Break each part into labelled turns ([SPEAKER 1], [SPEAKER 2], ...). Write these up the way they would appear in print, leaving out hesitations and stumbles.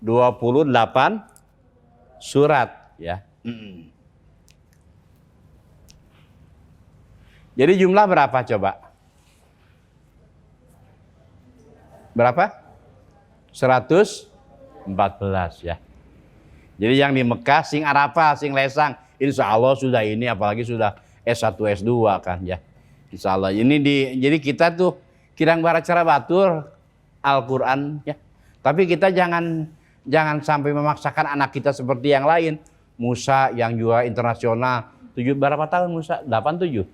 [SPEAKER 1] 28 surat ya. Jadi jumlah berapa coba? Berapa? 114 ya. Jadi yang di Mekah sing Arafah, sing Lesang, insya Allah sudah ini, apalagi sudah S1, S2 kan ya. Insya Allah ini jadi kita tuh kirang baracara batur Al-Quran ya. Tapi kita jangan sampai memaksakan anak kita seperti yang lain. Musa yang juara internasional, berapa tahun Musa? 87.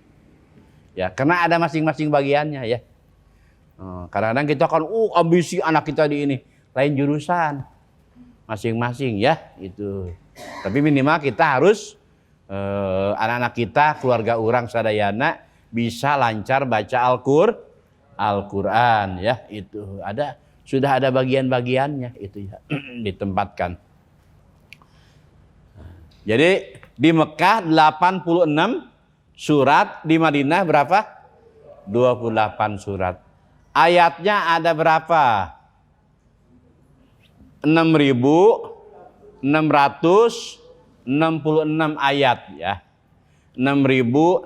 [SPEAKER 1] Ya, karena ada masing-masing bagiannya ya. Kadang-kadang kita kan ambisi anak kita di ini, lain jurusan masing-masing ya itu. Tapi minimal kita harus anak-anak kita, keluarga orang sadayana bisa lancar baca Al-Quran ya itu. Sudah ada bagian-bagiannya itu ya ditempatkan. Jadi di Mekah 86 surat, di Madinah berapa? 28 surat. Ayatnya ada berapa? 6.666 ayat ya. 6.666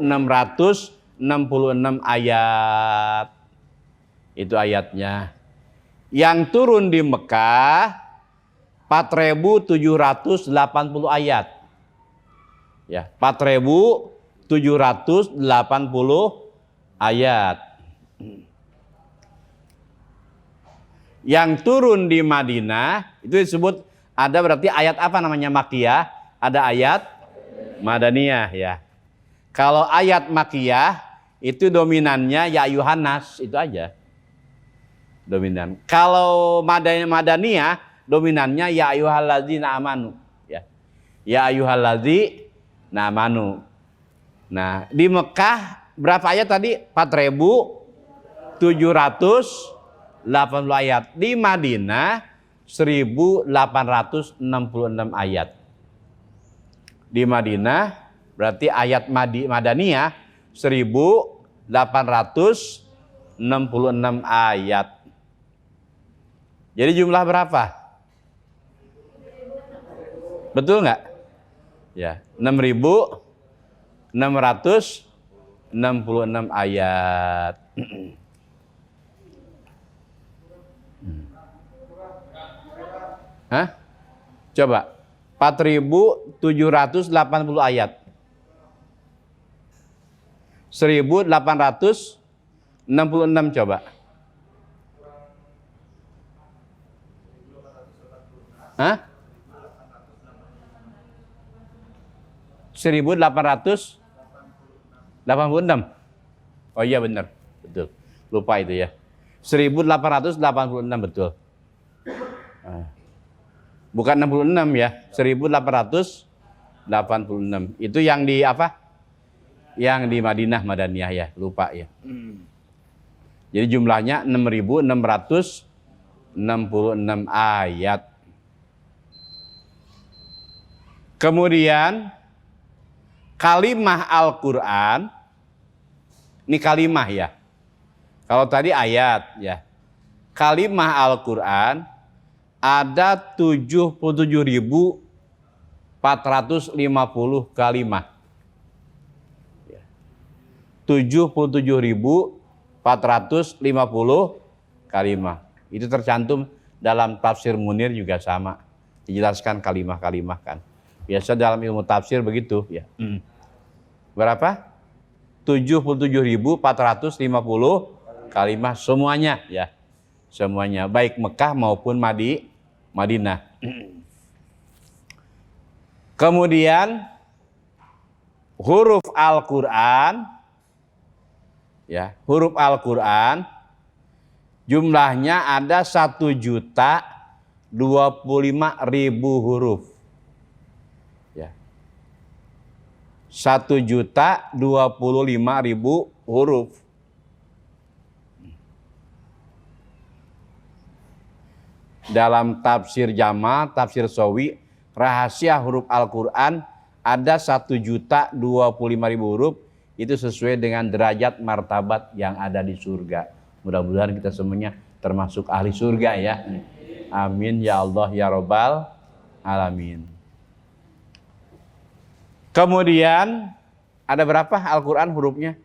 [SPEAKER 1] ayat. Itu ayatnya. Yang turun di Mekah 4.780 ayat. Ya, 4.780 ayat. Yang turun di Madinah itu disebut ada berarti ayat apa namanya Makkiyah, ada ayat Madaniyah ya. Kalau ayat Makkiyah itu dominannya ya ayuhan nas, itu aja. Dominan. Kalau Madaniyah dominannya ya ayyuhalladzina amanu ya. Ya ayyuhalladzina amanu. Nah, di Mekah berapa ayat tadi? 4.780 ayat. Di Madinah 1.866 ayat. Di Madinah berarti ayat Madaniyah 1.866 ayat. Jadi jumlah berapa? Betul nggak? Ya, 6.666 ayat. Hah? Coba 4.780 ayat. 1.866 coba. Hah? 1.886. Oh iya benar, betul. Lupa itu ya. 1.886 betul. Bukan 66 ya, 1.886. Itu yang di apa? Yang di Madaniyah ya, lupa ya. Jadi jumlahnya 6.666 ayat. Kemudian kalimah Al-Quran, ini kalimah ya. Kalau tadi ayat ya. Kalimah Al-Quran ada 77.450 kalimah. 77.450 kalimah. Itu tercantum dalam tafsir Munir juga sama. Dijelaskan kalimah-kalimah kan. Biasa dalam ilmu tafsir begitu ya. Berapa? 77.450 kalimah semuanya ya. Semuanya baik Mekah maupun Madinah. Kemudian huruf Al-Quran ya, huruf Al-Quran jumlahnya ada 1.025.000 huruf. 1.025.000 huruf. Dalam tafsir Jamal, tafsir Sawi, rahasia huruf Al-Quran ada 1.025.000 huruf. Itu sesuai dengan derajat martabat yang ada di surga. Mudah-mudahan kita semuanya termasuk ahli surga ya. Amin ya Allah ya Rabbal alamin. Kemudian ada berapa Al-Qur'an hurufnya?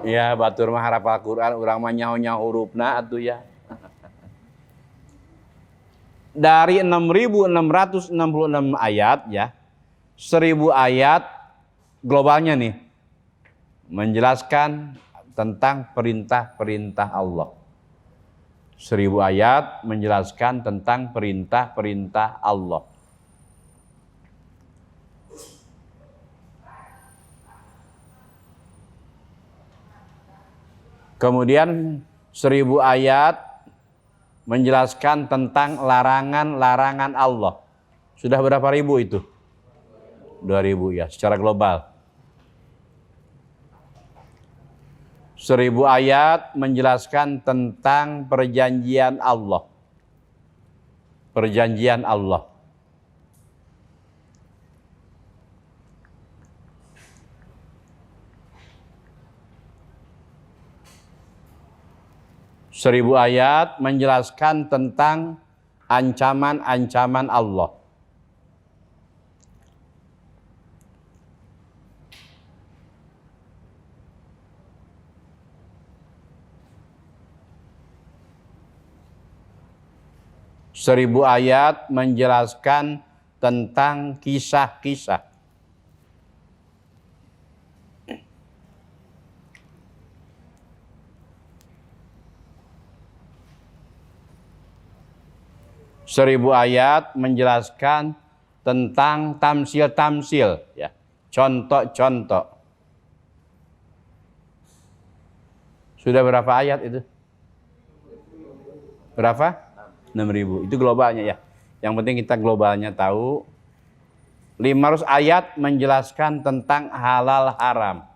[SPEAKER 1] Ya, batur mah harap Al-Qur'an urang mah nyaho-nyaho hurufna atuh ya. Dari 6.666 ayat ya. 1.000 ayat globalnya nih menjelaskan tentang perintah-perintah Allah. 1.000 ayat menjelaskan tentang perintah-perintah Allah. Kemudian 1.000 ayat menjelaskan tentang larangan-larangan Allah. Sudah berapa ribu itu? 2.000 ya, secara global. 1.000 ayat menjelaskan tentang perjanjian Allah. Perjanjian Allah. Seribu ayat menjelaskan tentang ancaman-ancaman Allah. Seribu ayat menjelaskan tentang kisah-kisah. Seribu ayat menjelaskan tentang tamsil-tamsil, ya, contoh-contoh. Sudah berapa ayat itu? Berapa? 6.000. Itu globalnya ya. Yang penting kita globalnya tahu. 500 ayat menjelaskan tentang halal haram.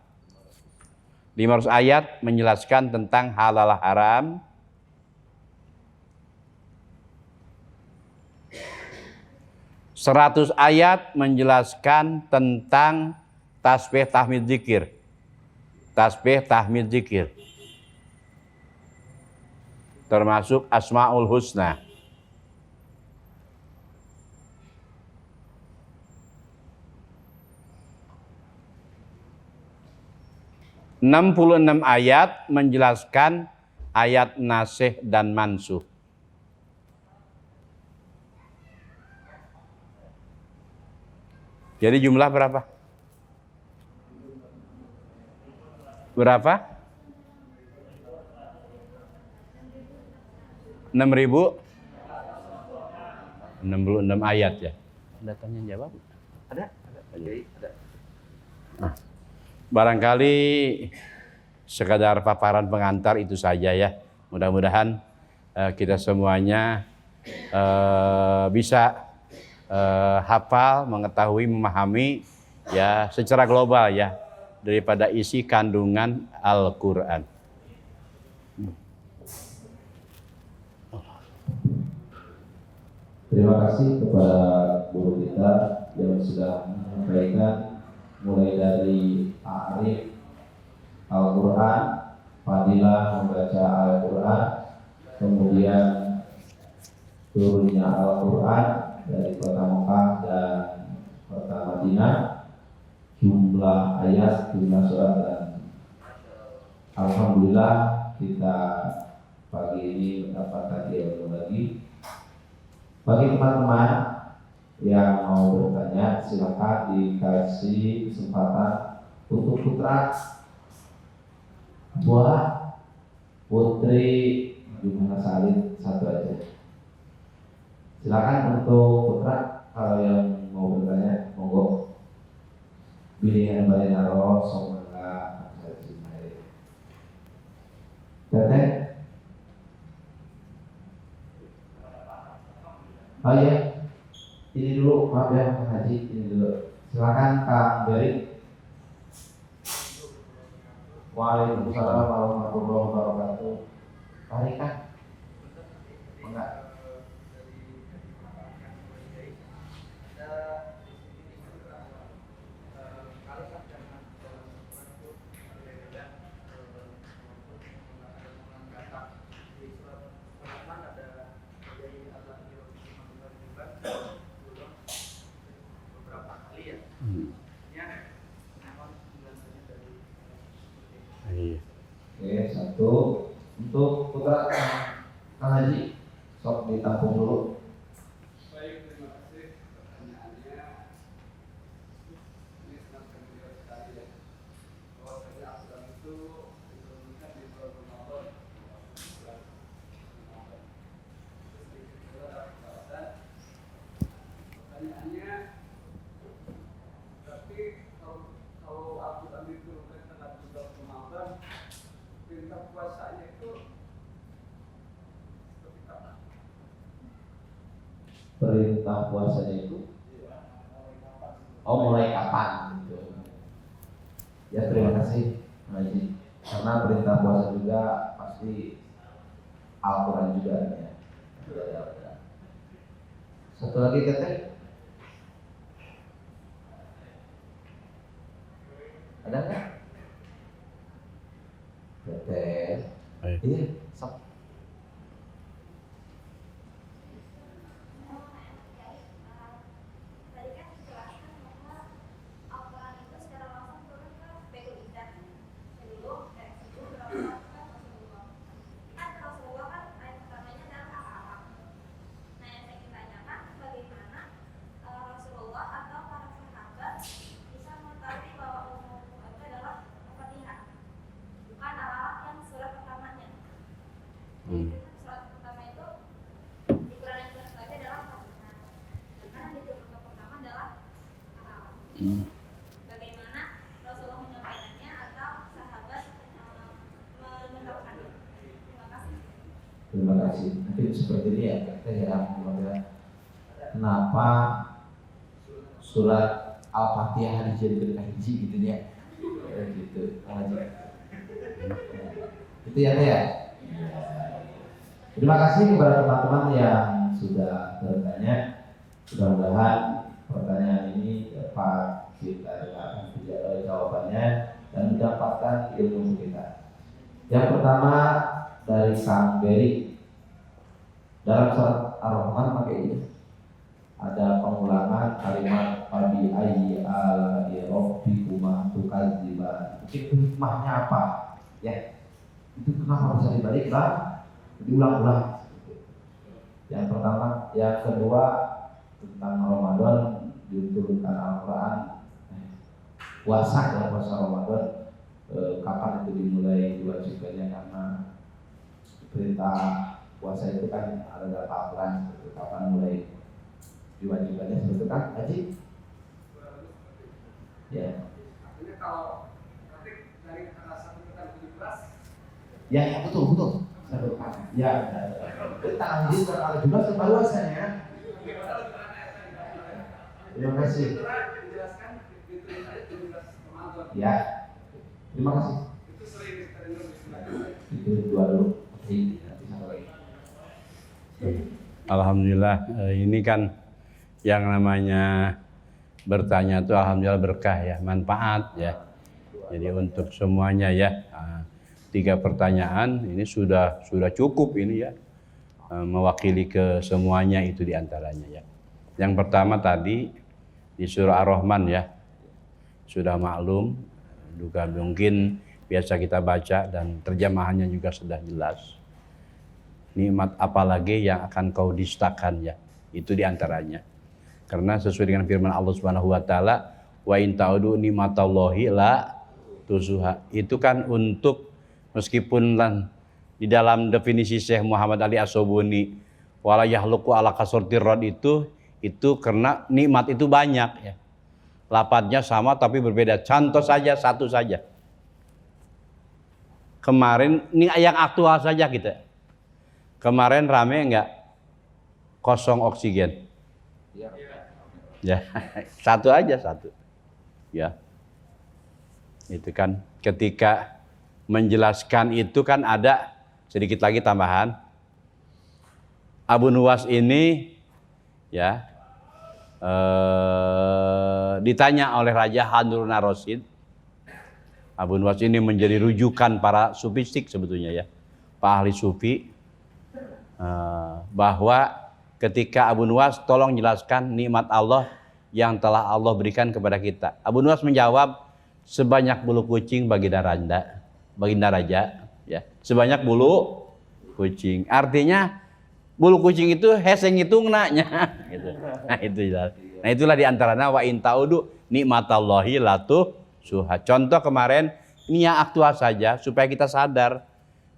[SPEAKER 1] 500 ayat menjelaskan tentang halal haram. 100 ayat menjelaskan tentang tasbih tahmid zikir. Tasbih tahmid zikir. Termasuk Asmaul Husna. 66 ayat menjelaskan ayat nasikh dan mansukh. Jadi jumlah berapa? Berapa? 6.066 ayat ya. Ada tanya jawab? Ada. Nah, barangkali sekadar paparan pengantar itu saja ya. Mudah-mudahan kita semuanya bisa hafal, mengetahui, memahami ya secara global ya daripada isi kandungan Al-Qur'an.
[SPEAKER 2] Terima kasih kepada guru kita yang sudah menyampaikan mulai dari ta'rif Al-Quran, fadilah membaca Al-Quran, kemudian turunnya Al-Quran dari kota Mekah dan kota Madinah, jumlah ayat, jumlah surat, dan alhamdulillah kita pagi ini mendapatkan ilmu lagi. Bagi teman-teman yang mau bertanya, silakan dikasih kesempatan untuk putra, buah, putri, gimana salin satu aja. Silakan untuk putra, kalau yang mau bertanya, monggo. Pilihan Balinaro, Somangga, Teteh. Oh iya, ini dulu, maaf ya Pak Haji, ini dulu. Silakan Kak Beri. Waalaikumsalam warahmatullahi wabarakatuh. Mari Kak. Enggak. Kang Haji, sok ditampung dulu.
[SPEAKER 3] Baik, terima kasih pertanyaannya. Ini sangat penting sekali ya. Bahwasanya Al-Quran itu diturunkan di bulan Ramadan. Bulan Ramadan. Terus sedikit kedua dalam pembahasan. Pertanyaannya, tapi kalau Al-Quran diturunkan tengah bulan Ramadan, perintah puasanya itu seperti apa?
[SPEAKER 2] Perintah puasanya itu mulai kapan gitu. Ya terima kasih Kang Haji. Karena perintah puasa juga pasti Al-Quran juga ya. Satu lagi Teteh. Ada nggak? Teteh.
[SPEAKER 1] Baik.
[SPEAKER 2] Iya, sok.
[SPEAKER 4] Tadi kan dijelaskan bahwa Al-Quran itu secara langsung turun ke Baitul Izzah sebelum berapa Rasulullah. Kan Rasulullah kan ayat pertamanya adalah apa-apa. Nah yang saya ingin tanyakan bagaimana Rasulullah atau para sahabat bisa mengetahui bahwa umum itu adalah Al-Fatihah, bukan al-Alaq yang surat pertamanya. Surat pertama itu di Quran yang surat baca adalah Al-Fatihah. Karena di surat pertama adalah Al-Alaq. Bagaimana Rasulullah menyampaikannya atau sahabat menerapkannya? Terima kasih.
[SPEAKER 2] Terima kasih. Mungkin seperti ini ya, Teteh ya. Kenapa surat Al-Fatihah dijadikan hiji gitu ya? Gitu. Kang Haji. Itu ya Teh ya. Terima kasih kepada teman-teman yang sudah bertanya. Mudah-mudahan pertanyaan ini dapat kita dengarkan jawabannya dan mendapatkan ilmu kita. Yang pertama dari Kang Beri, dalam surat Ar-Rahman pakai ini ada pengulangan kalimat Fabi ayyi ala'i rabbikuma tukadziban. Itu hikmahnya apa? Ya, itu kenapa bisa dibalik lah? Diulang-ulang. Yang pertama, yang kedua tentang Ramadan diturunkan Al-Quran. Puasa ya, puasa Ramadan. Kapan itu dimulai diwajibkannya, karena perintah puasa itu kan ada dalam Al-Quran. Kapan mulai diwajibkannya, seperti itu kan Haji? Ya.
[SPEAKER 3] Artinya kalau nanti dari tanggal 1 ke tanggal 17.
[SPEAKER 2] Ya, betul. Ya, tanggal Haji tanggal 17 evaluasinya. Terima kasih.
[SPEAKER 3] Dijelaskan diturunkan 17 Ramadan.
[SPEAKER 2] Ya, terima kasih.
[SPEAKER 3] Itu sering kita dengar di sebelah.
[SPEAKER 2] Itu dua dulu.
[SPEAKER 1] Alhamdulillah, ini kan yang namanya bertanya itu alhamdulillah berkah ya, manfaat ya. Jadi untuk semuanya ya, 3 pertanyaan ini sudah cukup ini ya, mewakili ke semuanya itu diantaranya ya. Yang pertama tadi di surah Ar-Rahman ya, sudah maklum, juga mungkin biasa kita baca dan terjemahannya juga sudah jelas. Nikmat apalagi yang akan kau dustakan ya, itu diantaranya. Karena sesuai dengan firman Allah Subhanahu wa taala, wa in ta'udu nikmatallahi la tusuha. Itu kan untuk, meskipun di dalam definisi Syekh Muhammad Ali As-Sobuni wala yahluqu ala kasratir rad itu karena nikmat itu banyak ya. Lafadznya sama tapi berbeda. Contoh saja satu saja. Kemarin ini yang aktual saja kita. Kemarin rame enggak kosong oksigen? Ya, satu aja. Ya. Itu kan ketika menjelaskan itu kan ada sedikit lagi tambahan. Abu Nuwas ini ya ditanya oleh Raja Harun ar-Rasyid. Abu Nuwas ini menjadi rujukan para sufistik sebetulnya ya, para ahli sufi, bahwa ketika Abu Nuwas tolong jelaskan nikmat Allah yang telah Allah berikan kepada kita. Abu Nuwas menjawab, sebanyak bulu kucing baginda raja ya, sebanyak bulu kucing. Artinya bulu kucing itu heseng hitung naknya gitu. Nah itu ya. Nah itulah diantaranya wa in ta'udu nikmatallahi latu suha. Contoh kemarin ini yang aktual saja supaya kita sadar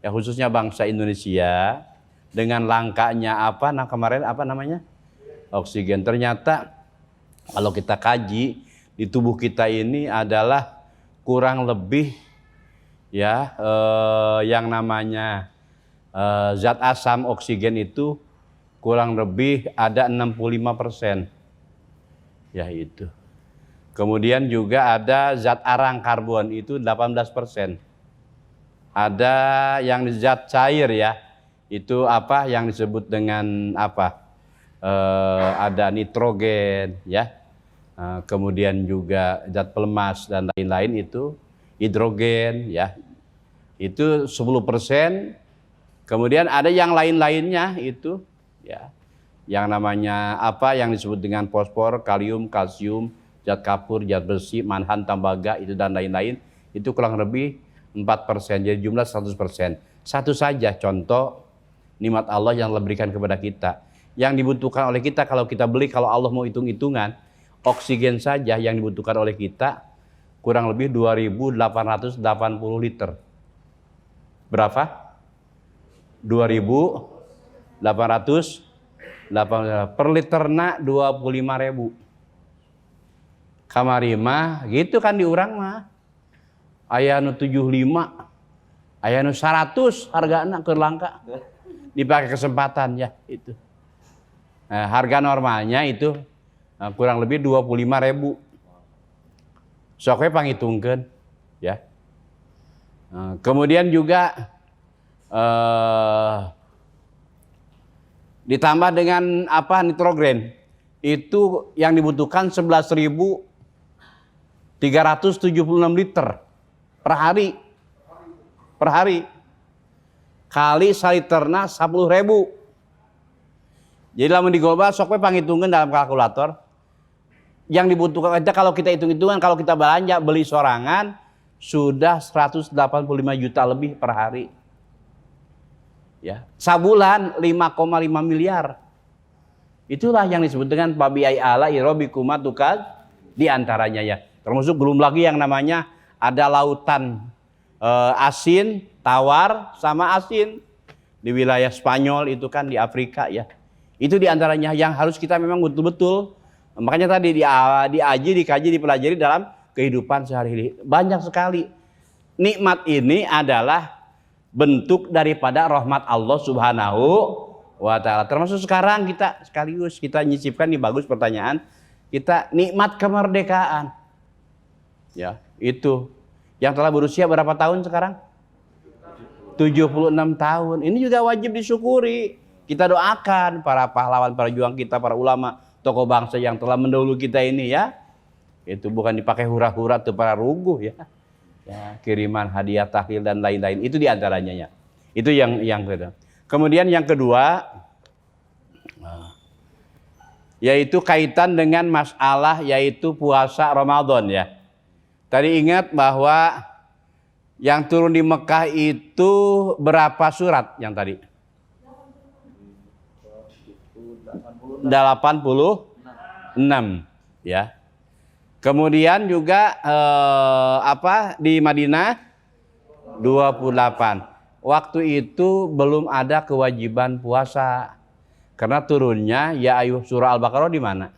[SPEAKER 1] ya khususnya bangsa Indonesia dengan langkanya kemarin apa namanya oksigen. Ternyata kalau kita kaji di tubuh kita ini adalah kurang lebih ya yang namanya zat asam oksigen itu kurang lebih ada 65%. Ya itu. Kemudian juga ada zat arang karbon itu 18%. Ada yang zat cair ya. Itu apa yang disebut dengan ada nitrogen ya. Kemudian juga zat pelemas dan lain-lain itu hidrogen ya. Itu 10%. Kemudian ada yang lain-lainnya itu ya. Yang namanya yang disebut dengan fosfor, kalium, kalsium, zat kapur, zat besi, manhan, tembaga itu dan lain-lain itu kurang lebih 4%. Jadi jumlah 100%. Satu saja contoh nikmat Allah yang Allah berikan kepada kita. Yang dibutuhkan oleh kita kalau kita beli, kalau Allah mau hitung-hitungan, oksigen saja yang dibutuhkan oleh kita kurang lebih 2.880 liter. Berapa? 2.880 per literna 25.000. Kamari mah gitu kan diurang mah. Aya nu 75, aya nu 100 hargana keur langka. Dipakai kesempatan ya itu. Nah, harga normalnya itu kurang lebih 25.000. Sok we pangitungkeun ya. Kemudian juga ditambah dengan nitrogen itu yang dibutuhkan 11.376 liter per hari kali saliterna 10.000. Jadi lamun digoba sok we pangitungkeun dalam kalkulator yang dibutuhkan aja kalau kita hitung-hitungan kalau kita belanja beli sorangan sudah 185 juta lebih per hari. Ya, sabulan 5,5 miliar. Itulah yang disebut dengan fabi'ai ala'i rabbikuma tukad di antaranya ya. Termasuk belum lagi yang namanya ada lautan asin, tawar sama asin di wilayah Spanyol itu kan di Afrika ya. Itu di antaranya yang harus kita memang betul-betul makanya tadi dikaji, dipelajari dalam kehidupan sehari-hari. Banyak sekali nikmat ini adalah bentuk daripada rahmat Allah Subhanahu wa ta'ala. Termasuk sekarang kita sekaligus kita nyisipkan nih bagus pertanyaan. Kita nikmat kemerdekaan. Ya, itu. Yang telah berusia berapa tahun sekarang? 76 tahun. Ini juga wajib disyukuri. Kita doakan para pahlawan, para juang kita, para ulama, tokoh bangsa yang telah mendahulu kita ini ya. Itu bukan dipakai hura-hura tuh para ruguh ya. Ya, kiriman hadiah tahlil dan lain-lain itu diantaranya ya. Itu yang kedua. Kemudian yang kedua yaitu kaitan dengan masalah yaitu puasa Ramadan ya. Tadi ingat bahwa yang turun di Mekah itu berapa surat yang tadi? 86 ya. Kemudian juga di Madinah 28. Waktu itu belum ada kewajiban puasa. Karena turunnya ya ayuh surah Al-Baqarah di mana?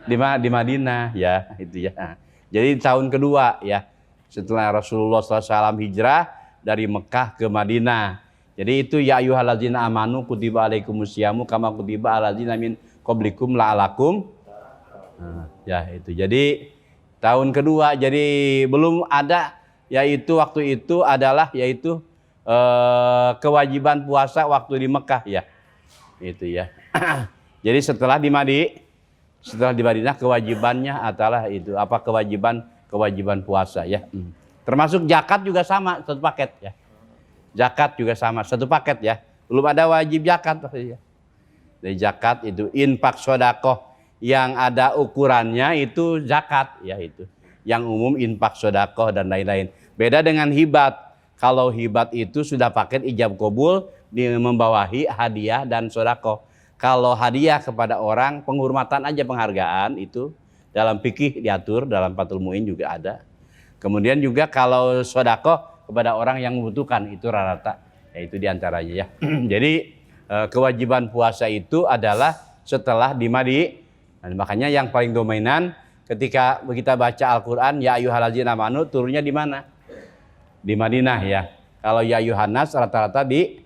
[SPEAKER 1] Di Madinah ya, itu ya. Jadi tahun kedua ya. Setelah Rasulullah SAW hijrah dari Mekah ke Madinah. Jadi itu ya ayyuhallazina amanu kutiba alaikumusyamu kama kutiba alazina min qablikum la'alakum. Ya itu. Jadi tahun kedua jadi belum ada yaitu waktu itu adalah yaitu kewajiban puasa waktu di Mekah ya. Itu ya. Jadi setelah di Madinah kewajibannya adalah itu kewajiban puasa ya. Termasuk zakat juga sama satu paket ya. Zakat juga sama satu paket ya. Belum ada wajib zakat ya. Dari zakat itu infak sedekah yang ada ukurannya itu zakat ya itu. Yang umum infak sedekah dan lain-lain. Beda dengan hibat. Kalau hibat itu sudah paket ijab kabul membawahi hadiah dan sodako. Kalau hadiah kepada orang, penghormatan aja, penghargaan itu dalam fikih diatur, dalam Fathul Muin juga ada. Kemudian juga kalau sodako kepada orang yang membutuhkan, itu rata-rata, ya itu diantaranya ya. Jadi kewajiban puasa itu adalah setelah dimadi. Nah, makanya yang paling dominan ketika kita baca Al-Quran, ya ayyuhallazina amanu, turunnya di mana? Di Madinah ya. Kalau ya Yohanes rata-rata di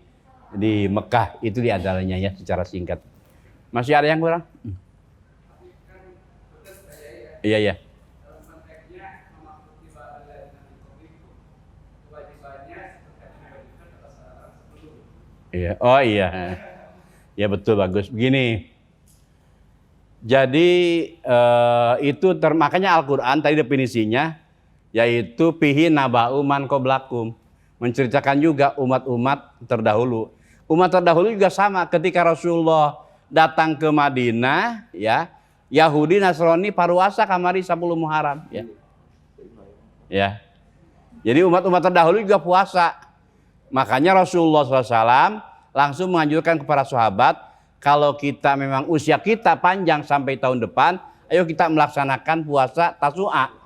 [SPEAKER 1] Mekah, itu diantaranya ya secara singkat. Masih ada yang kurang? Iya iya.
[SPEAKER 3] Dalam konteksnya memakluk ibadah dari Nabi Komiku, kewajibannya seperti yang diwajibkan atas orang sebelum.
[SPEAKER 1] Iya. Oh iya. Ya betul, bagus. Begini. Jadi itu makanya Al-Quran tadi definisinya yaitu fihi naba'u man qablakum, menceritakan juga umat-umat terdahulu. Umat terdahulu juga sama, ketika Rasulullah datang ke Madinah ya, Yahudi Nasrani paruasa kamari 10 Muharram ya. Ya. Jadi umat-umat terdahulu juga puasa. Makanya Rasulullah SAW langsung menganjurkan kepada sahabat, kalau kita memang usia kita panjang sampai tahun depan, ayo kita melaksanakan puasa Tasu'a.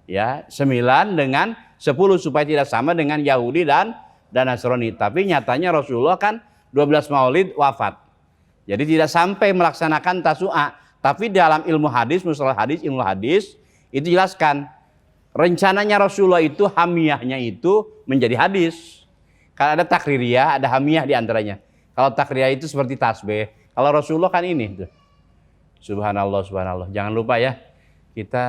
[SPEAKER 1] Ya, 9 dengan 10 supaya tidak sama dengan Yahudi dan Nasrani. Tapi nyatanya Rasulullah kan 12 Maulid wafat. Jadi tidak sampai melaksanakan Tasu'a. Tapi dalam ilmu hadis, mustalah hadis, ilmu hadis itu jelaskan rencananya Rasulullah itu hamiyahnya itu menjadi hadis. Kalau ada takririyah, ada hamiyah di antaranya. Kalau takririyah itu seperti tasbih. Kalau Rasulullah kan ini tuh. Subhanallah, subhanallah. Jangan lupa ya, kita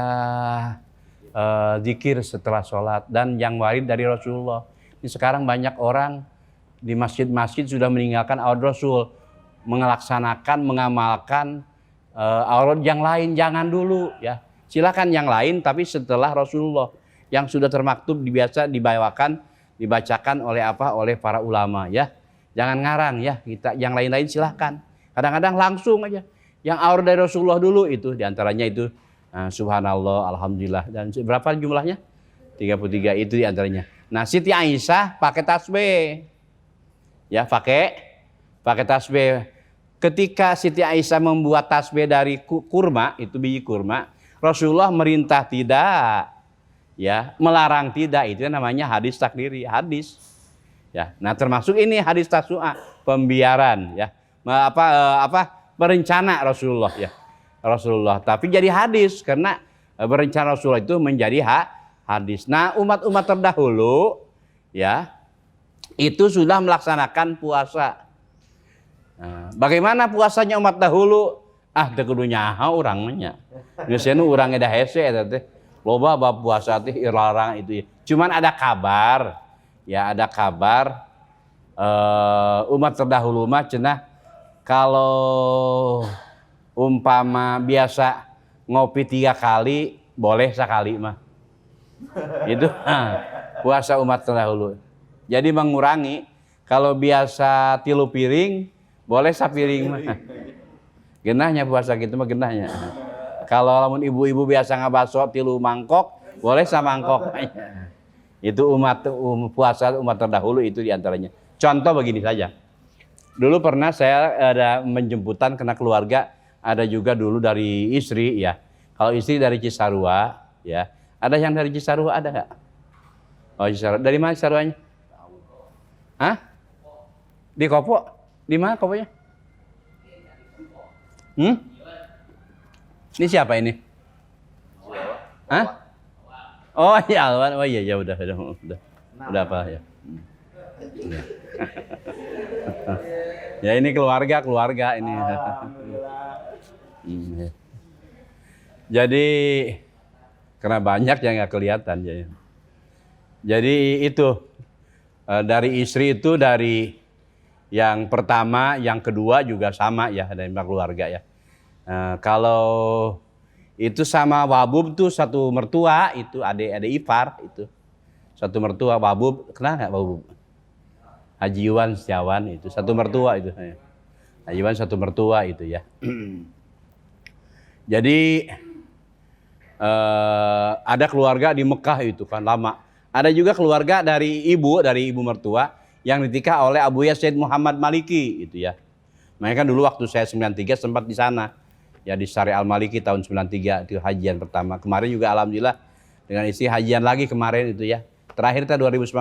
[SPEAKER 1] zikir setelah sholat dan yang warid dari Rasulullah. Ini sekarang banyak orang di masjid-masjid sudah meninggalkan aurad Rasul, melaksanakan, mengamalkan aurad yang lain. Jangan dulu ya. Silakan yang lain, tapi setelah Rasulullah yang sudah termaktub biasa dibacakan oleh oleh para ulama ya. Jangan ngarang ya, kita yang lain-lain silahkan. Kadang-kadang langsung aja. Yang aurad dari Rasulullah dulu itu diantaranya itu. Subhanallah, alhamdulillah, dan berapa jumlahnya? 33 itu diantaranya. Nah, Siti Aisyah pakai tasbih, ya pakai tasbih. Ketika Siti Aisyah membuat tasbih dari kurma, itu biji kurma, Rasulullah merintah tidak, ya melarang tidak, itu namanya hadis takdiri, hadis. Ya, nah termasuk ini hadis Tasu'a, pembiaran, ya, berencana Rasulullah ya. Rasulullah, tapi jadi hadis karena berencana Rasulullah itu menjadi hadis. Nah, umat-umat terdahulu ya itu sudah melaksanakan puasa. Nah, bagaimana puasanya umat dahulu? Teu kudu nyaho urangnya. Biasanya urangnya dah hese eta teh. Loba bab puasa teh larang itu ya. Cuman ada kabar. Ya, ada kabar umat terdahulu mah cenah kalau umpama biasa ngopi 3 kali, boleh sekali mah. Itu puasa umat terdahulu. Jadi mengurangi, kalau biasa 3 piring, boleh sapiring mah. Genahnya puasa gitu mah genahnya. Kalau lamun ibu-ibu biasa ngabaso 3 mangkok, boleh samangkok. Itu puasa umat terdahulu itu diantaranya. Contoh begini saja. Dulu pernah saya ada menjemputan kena keluarga. Ada juga dulu dari istri ya. Kalau istri dari Cisarua ya. Ada yang dari Cisarua ada nggak? Oh Cisarua. Dari mana Cisaruanya? Hah? Di Kopo? Di mana Koponya? Ini siapa ini? Hah? Oh iya Alwan. Oh iya ya udah apa ya. Ya ini keluarga ini. Jadi karena banyak yang nggak kelihatan ya. Jadi itu dari istri itu dari yang pertama, yang kedua juga sama ya dari keluarga ya. Kalau itu sama Wabub tuh satu mertua itu adik ipar itu satu mertua Wabub, kenal nggak Wabub? Haji Iwan Setiawan itu satu mertua itu. Haji Iwan satu mertua itu ya. Jadi ada keluarga di Mekah itu kan lama. Ada juga keluarga dari ibu mertua yang ditikah oleh Abu Yazid Muhammad Maliki itu ya. Makanya kan dulu waktu saya 93 sempat di sana. Ya di Syari Al-Maliki tahun 93 itu hajian pertama. Kemarin juga alhamdulillah dengan isi hajian lagi kemarin itu ya. Terakhir ta 2019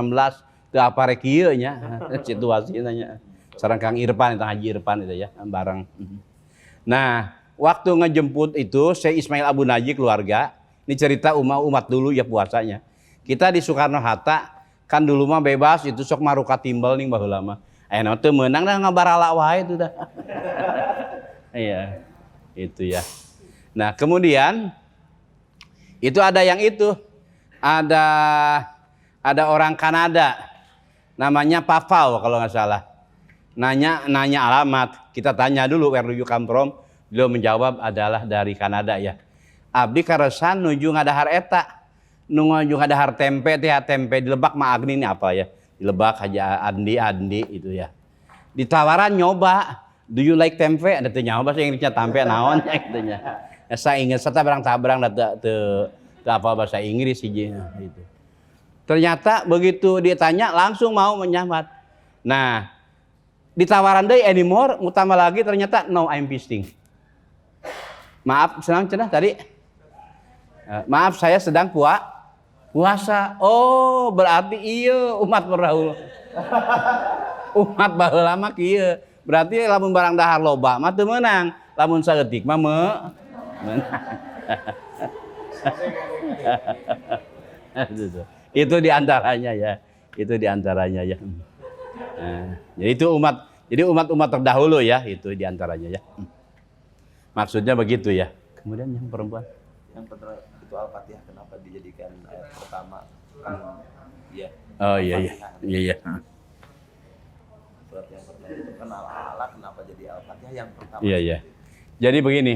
[SPEAKER 1] itu apa rekieu nya situasinya nya. Sareng Kang Irfan itu Haji Irfan itu ya bareng. Nah, waktu ngejemput itu saya Ismail Abu Naji keluarga. Ini cerita umat dulu ya puasanya. Kita di Soekarno Hatta kan dulu mah bebas itu sok maruka timbel nih baheula mah. Ayeuna teu meunang dah ngabarala wae itu dah. Iya. Itu ya. Nah, kemudian itu ada yang itu. Ada orang Kanada namanya Pavel kalau nggak salah. Nanya alamat. Kita tanya dulu where do you come from? Beliau menjawab adalah dari Kanada ya. Abdi karesan nuju ngadahar eta. Nuju ngadahar tempe teh tempe di Lebak mah Agni ini apa ya? Di Lebak aja Andi itu ya. Ditawaran nyoba. Do you like tempe? Ada teu nyaho bahasa Inggrisnya tempe naon nya kitu nya. Asa inget serta barang-barang teu apa bahasa Inggris hiji gitu. Ternyata begitu ditanya langsung mau menyambat. Nah, ditawaran deui anymore, utama lagi ternyata no I'm fasting. Maaf, senang cenah tadi. Maaf saya sedang puasa. Oh, berarti iya umat berdahulu. Umat baheula mah kieu. Berarti lamun barang dahar loba mah teu meunang. Lamun saeutik mah meunang. Itu diantaranya ya. Itu diantaranya ya. Jadi itu umat terdahulu ya, itu diantaranya ya. Maksudnya begitu ya. Kemudian yang perempuan.
[SPEAKER 2] Yang pertama itu Al-Fatihah kenapa dijadikan ayat pertama? Iya.
[SPEAKER 1] Oh iya.
[SPEAKER 2] Surat yang pertama itu kan Al-Alaq, kenapa jadi Al-Fatihah yang pertama?
[SPEAKER 1] Iya. Jadi begini.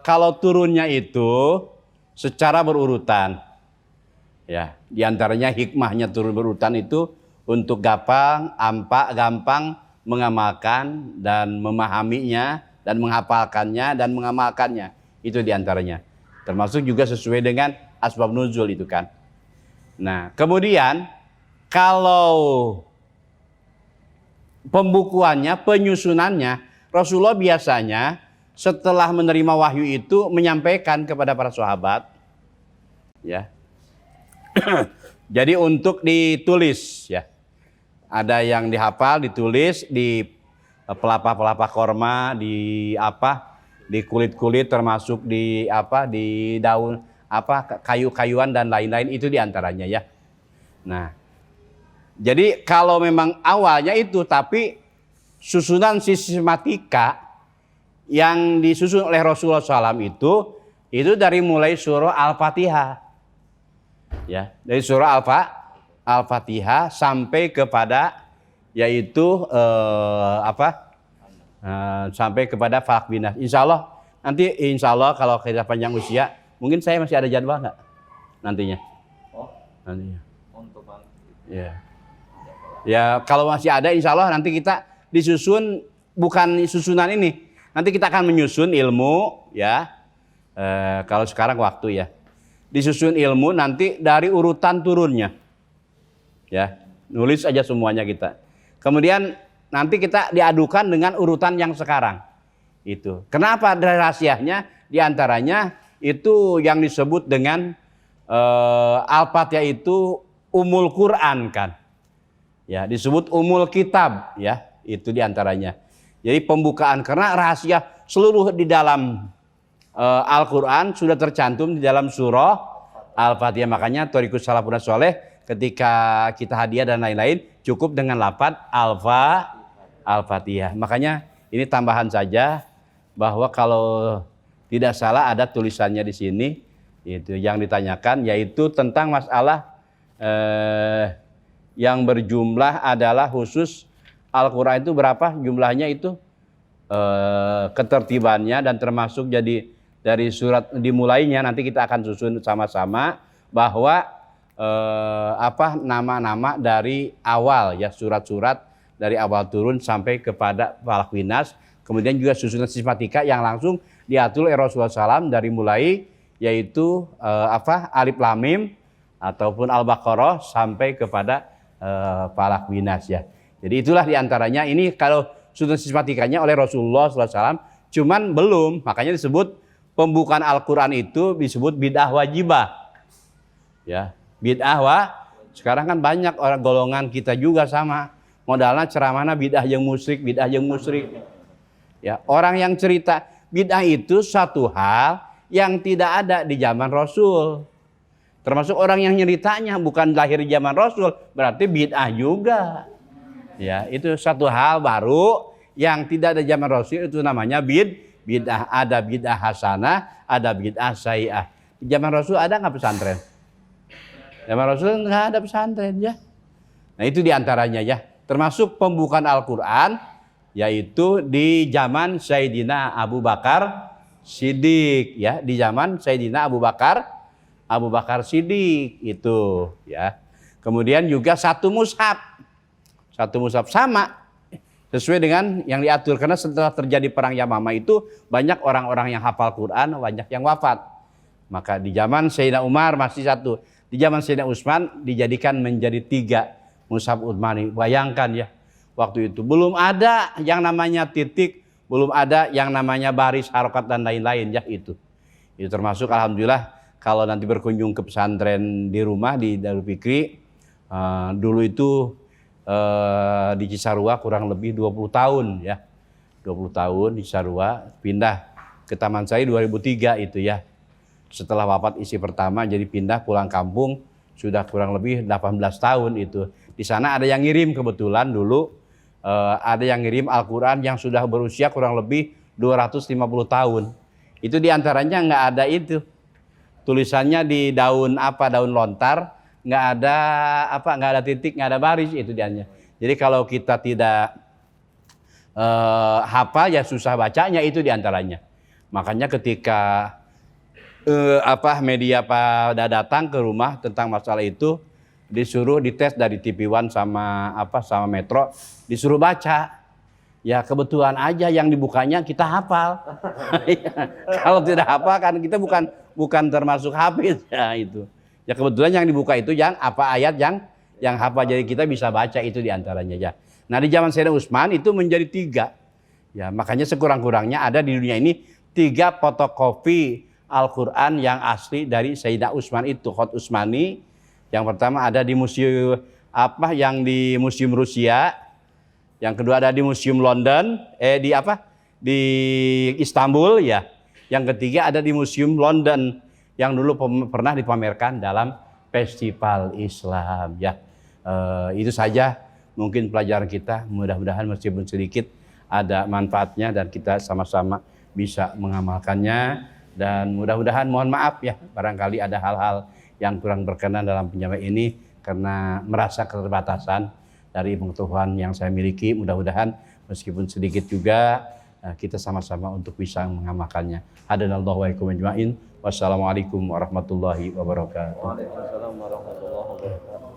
[SPEAKER 1] Kalau turunnya itu secara berurutan. Ya, diantaranya hikmahnya turun berurutan itu untuk gampang mengamalkan dan memahaminya dan menghafalkannya dan mengamalkannya. Itu diantaranya. Termasuk juga sesuai dengan asbab nuzul itu kan. Nah, kemudian kalau pembukuannya, penyusunannya, Rasulullah biasanya setelah menerima wahyu itu menyampaikan kepada para sahabat, ya. Jadi untuk ditulis, ya. Ada yang dihafal, ditulis di pelapa-pelapa korma, di kulit-kulit, termasuk di daun kayu-kayuan dan lain-lain, itu diantaranya ya. Nah, jadi kalau memang awalnya itu, tapi susunan sistematika yang disusun oleh Rasulullah SAW itu dari mulai surah Al-Fatihah, ya, dari surah Al-Fatihah sampai kepada yaitu sampai kepada Falaq bin Nas. Insya Allah kalau kita panjang usia, mungkin saya masih ada jadwal nggak nantinya? Nantinya.
[SPEAKER 2] Untuk
[SPEAKER 1] ya kalau masih ada, insya Allah nanti kita disusun, bukan susunan ini. Nanti kita akan menyusun ilmu, ya. Kalau sekarang waktu ya, disusun ilmu nanti dari urutan turunnya, ya. Nulis aja semuanya kita. Kemudian nanti kita diadukan dengan urutan yang sekarang. Itu. Kenapa dari rahasianya? Diantaranya itu yang disebut dengan Al-Fatihah itu Umul Quran kan. Ya, disebut Umul Kitab ya, itu diantaranya. Jadi pembukaan, karena rahasia seluruh di dalam Al-Quran sudah tercantum di dalam surah Al-Fatihah. Makanya Thoriqus Salafun Sholeh ketika kita hadiah dan lain-lain cukup dengan lafaz Al-Fatihah. Makanya ini tambahan saja bahwa kalau tidak salah ada tulisannya di sini, itu yang ditanyakan yaitu tentang masalah yang berjumlah adalah khusus Al-Quran itu berapa jumlahnya itu, ketertibannya, dan termasuk jadi dari surat dimulainya nanti kita akan susun sama-sama bahwa nama-nama dari awal ya, surat-surat dari awal turun sampai kepada Falaq bin Nas. Kemudian juga susunan sistematika yang langsung diatur oleh Rasulullah SAW dari mulai yaitu Alif Lam Mim ataupun Al-Baqarah sampai kepada Falaq Binas ya. Jadi itulah diantaranya. Ini kalau sudah sistematikanya oleh Rasulullah SAW, cuman belum, makanya disebut pembukaan Al-Quran itu disebut bid'ah wajibah. Ya, sekarang kan banyak orang golongan kita juga sama modalnya ceramahnya bid'ah yang musyrik. Ya, orang yang cerita bid'ah itu satu hal yang tidak ada di zaman Rasul. Termasuk orang yang nyeritanya bukan lahir di zaman Rasul, berarti bid'ah juga. Ya, itu satu hal baru yang tidak ada zaman Rasul, itu namanya bid'ah. Ada bid'ah hasanah, ada bid'ah sayyi'ah. Di zaman Rasul ada nggak pesantren? Zaman Rasul nggak ada pesantren ya. Nah itu diantaranya ya. Termasuk pembukaan Al-Quran, yaitu di zaman Sayyidina Abu Bakar Siddiq ya. Di zaman Sayyidina Abu Bakar Siddiq itu ya. Kemudian juga satu mushaf sama sesuai dengan yang diatur, karena setelah terjadi perang Yamamah itu banyak orang-orang yang hafal Quran, banyak yang wafat. Maka di zaman Sayyidina Umar masih satu, di zaman Sayyidina Utsman dijadikan menjadi 3 mushaf Utsmani. Bayangkan ya, waktu itu belum ada yang namanya titik, belum ada yang namanya baris, harokat dan lain-lain ya itu. Itu termasuk alhamdulillah kalau nanti berkunjung ke pesantren di rumah di Darul Fikri, dulu itu di Cisarua kurang lebih 20 tahun ya. 20 tahun di Cisarua, pindah ke Taman Sari 2003 itu ya. Setelah wafat istri pertama jadi pindah pulang kampung, sudah kurang lebih 18 tahun itu. Di sana ada yang ngirim kebetulan dulu, ada yang ngirim Al-Quran yang sudah berusia kurang lebih 250 tahun. Itu diantaranya nggak ada itu. Tulisannya di daun lontar, nggak ada titik, nggak ada baris, itu dianya. Jadi kalau kita tidak hafal ya susah bacanya, itu diantaranya. Makanya ketika media pada datang ke rumah tentang masalah itu, disuruh dites dari TV One sama Metro, disuruh baca. Ya kebetulan aja yang dibukanya kita hafal. Kalau tidak hafal kan kita bukan termasuk hafiz ya itu. Ya kebetulan yang dibuka itu yang ayat yang hafal, jadi kita bisa baca, itu diantaranya ya. Nah di zaman Sayyidina Utsman itu menjadi 3. Ya makanya sekurang-kurangnya ada di dunia ini 3 fotokopi Al-Quran yang asli dari Sayyidina Utsman itu, Khot Utsmani. Yang pertama ada di museum di Museum Rusia. Yang kedua ada di Museum London, di Istanbul ya. Yang ketiga ada di Museum London yang dulu pernah dipamerkan dalam Festival Islam ya. Itu saja mungkin pelajaran kita, mudah-mudahan meskipun sedikit ada manfaatnya dan kita sama-sama bisa mengamalkannya. Dan mudah-mudahan, mohon maaf ya, barangkali ada hal-hal yang kurang berkenan dalam penyampaian ini karena merasa keterbatasan dari pengetahuan yang saya miliki. Mudah-mudahan meskipun sedikit juga kita sama-sama untuk bisa mengamalkannya. Hadanallahu wa iyyakum ajmain. Wassalamualaikum warahmatullahi wabarakatuh.
[SPEAKER 5] Waalaikumsalam warahmatullahi wabarakatuh.